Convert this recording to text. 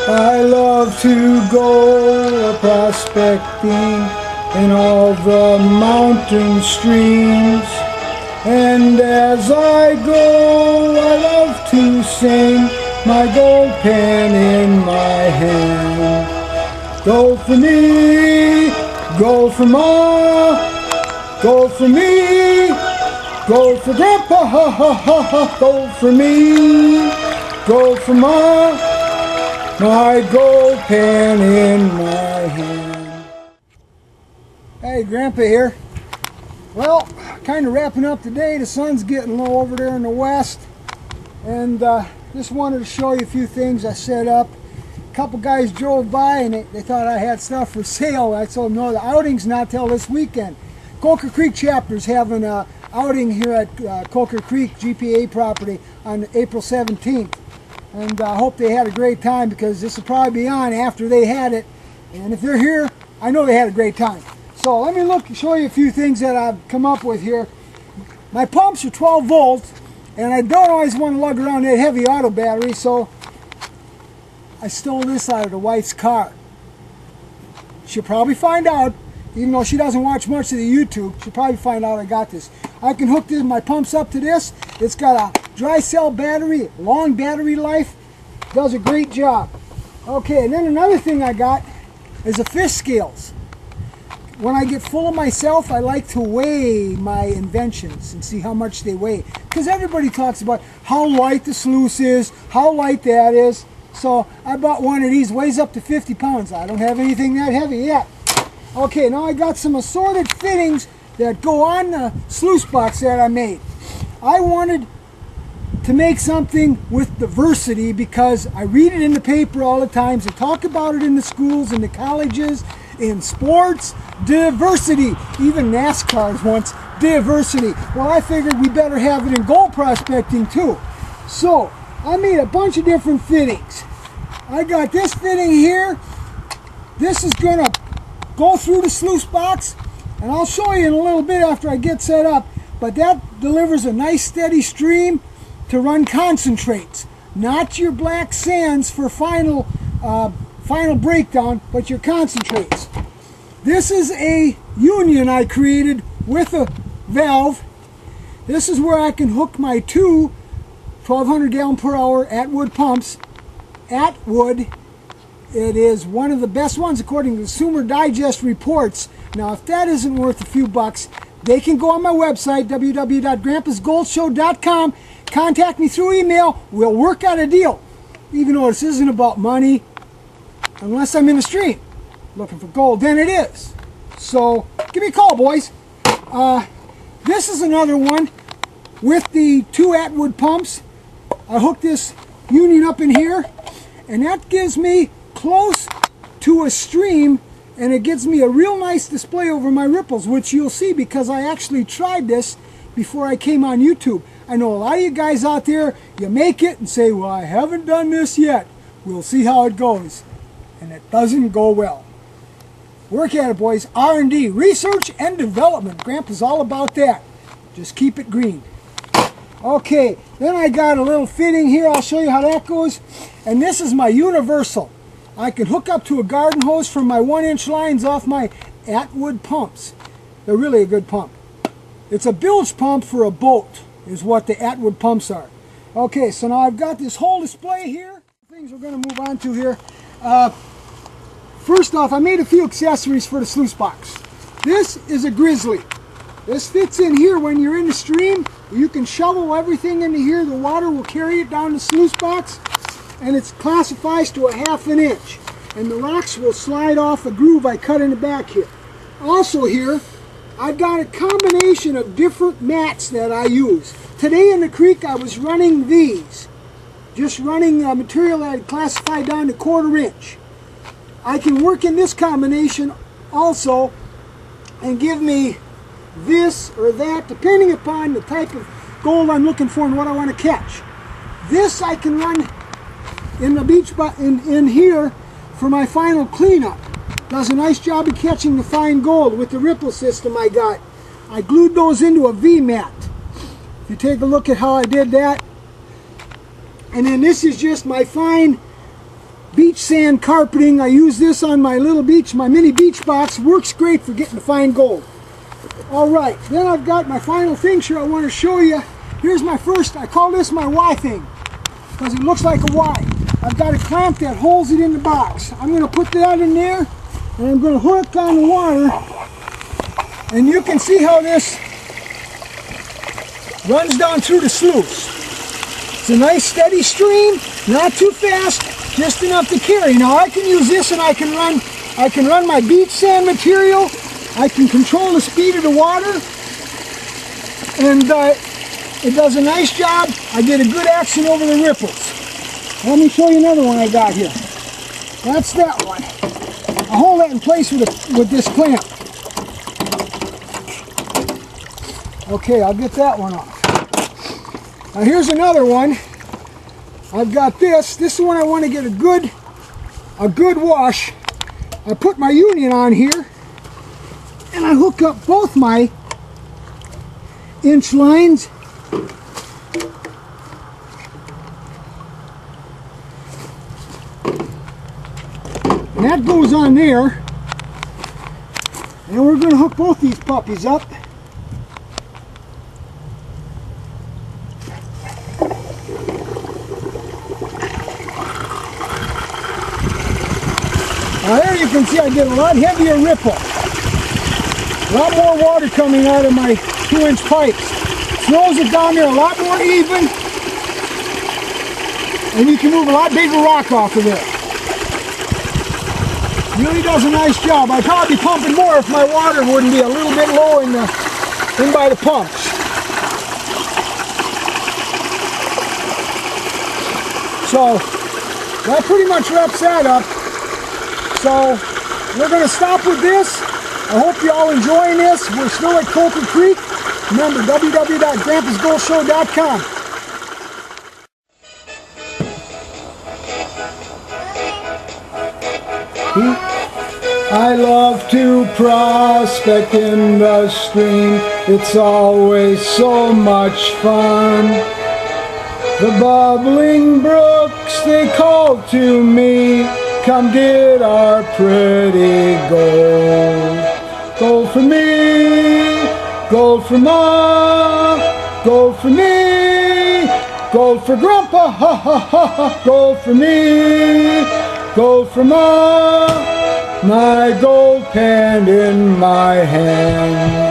I love to go prospecting in all the mountain streams, and as I go I love to sing, my gold pen in my hand. Go for me, go for Ma, go for me, go for Grandpa, ha ha ha ha. Go for me, go for Ma, my gold pen in my hand. Hey, Grandpa here. Well, kind of wrapping up today. The sun's getting low over there in the west, and just wanted to show you a few things I set up. A couple guys drove by and they thought I had stuff for sale. I told them no, the outing's not till this weekend. Coker Creek chapter's having an outing here at Coker Creek GPA property on April 17th. And I hope they had a great time, because this will probably be on after they had it. And if they're here, I know they had a great time. So let me show you a few things that I've come up with here. My pumps are 12 volts, and I don't always want to lug around that heavy auto battery, so I stole this out of the wife's car. She'll probably find out, even though she doesn't watch much of the YouTube, she'll probably find out I got this. I can hook my pumps up to this. It's got a dry cell battery, long battery life, does a great job. Okay, and then another thing I got is a fish scales. When I get full of myself, I like to weigh my inventions and see how much they weigh. Because everybody talks about how light the sluice is, how light that is. So I bought one of these, weighs up to 50 pounds. I don't have anything that heavy yet. Okay, now I got some assorted fittings that go on the sluice box that I made. I wanted to make something with diversity, because I read it in the paper all the time. They talk about it in the schools, in the colleges, in sports. Diversity. Even NASCAR wants diversity. Well, I figured we better have it in gold prospecting too. So I made a bunch of different fittings. I got this fitting here. This is going to go through the sluice box, and I'll show you in a little bit after I get set up. But that delivers a nice steady stream to run concentrates, not your black sands for final breakdown, but your concentrates. This is a union I created with a valve. This is where I can hook my two 1200 gallon per hour Atwood pumps. Atwood, it is one of the best ones according to Consumer Digest reports. Now, if that isn't worth a few bucks, they can go on my website, www.grampasgoldshow.com. Contact me through email. We'll work out a deal. Even though this isn't about money, unless I'm in the stream looking for gold, then it is. So give me a call, boys. This is another one with the two Atwood pumps. I hooked this union up in here, and that gives me close to a stream, and it gives me a real nice display over my ripples, which you'll see because I actually tried this before I came on YouTube. I know a lot of you guys out there, you make it and say, well, I haven't done this yet. We'll see how it goes. And it doesn't go well. Work at it, boys. R&D, research and development. Grandpa's all about that. Just keep it green. Okay, then I got a little fitting here. I'll show you how that goes. And this is my universal. I can hook up to a garden hose from my 1-inch lines off my Atwood pumps. They're really a good pump. It's a bilge pump for a boat, is what the Atwood pumps are. Okay, so now I've got this whole display here. Things we're going to move on to here. First off, I made a few accessories for the sluice box. This is a Grizzly. This fits in here when you're in the stream. You can shovel everything into here. The water will carry it down the sluice box, and it classifies to a 1/2 inch. And the rocks will slide off a groove I cut in the back here. Also here, I've got a combination of different mats that I use. Today in the creek I was running these. Just running material that I classified down to 1/4 inch. I can work in this combination also and give me this or that, depending upon the type of gold I'm looking for and what I want to catch. This I can run in the beach in here for my final cleanup. Does a nice job of catching the fine gold with the ripple system I got. I glued those into a V-mat. If you take a look at how I did that. And then this is just my fine beach sand carpeting. I use this on my little beach, my mini beach box. Works great for getting to find gold. All right, then I've got my final thing here I want to show you. Here's my first, I call this my Y thing, because it looks like a Y. I've got a clamp that holds it in the box. I'm going to put that in there, and I'm going to hook on the water. And you can see how this runs down through the sluice. It's a nice steady stream, not too fast, just enough to carry. Now I can use this and I can run my beach sand material. I can control the speed of the water, and it does a nice job. I get a good action over the ripples. Let me show you another one I got here. That's that one. I hold that in place with this clamp. Okay, I'll get that one off. Now here's another one. I've got this. This is the one I want to get a good wash. I put my union on here, and I hook up both my inch lines. And that goes on there. And we're going to hook both these puppies up. Now there you can see I get a lot heavier ripple. A lot more water coming out of my 2-inch pipes. Slows it down there a lot more even. And you can move a lot bigger rock off of it. Really does a nice job. I'd probably be pumping more if my water wouldn't be a little bit low in by the pumps. So that pretty much wraps that up. So we're going to stop with this. I hope you all enjoying this. We're still at Coker Creek. Remember, www.grampasgoldshow.com. I love to prospect in the stream. It's always so much fun. The bubbling brooks, they call to me. Come get our pretty gold. Gold for me, gold for Ma, gold for me, gold for Grandpa, ha ha ha ha. Gold for me, gold for Ma, my gold pen in my hand.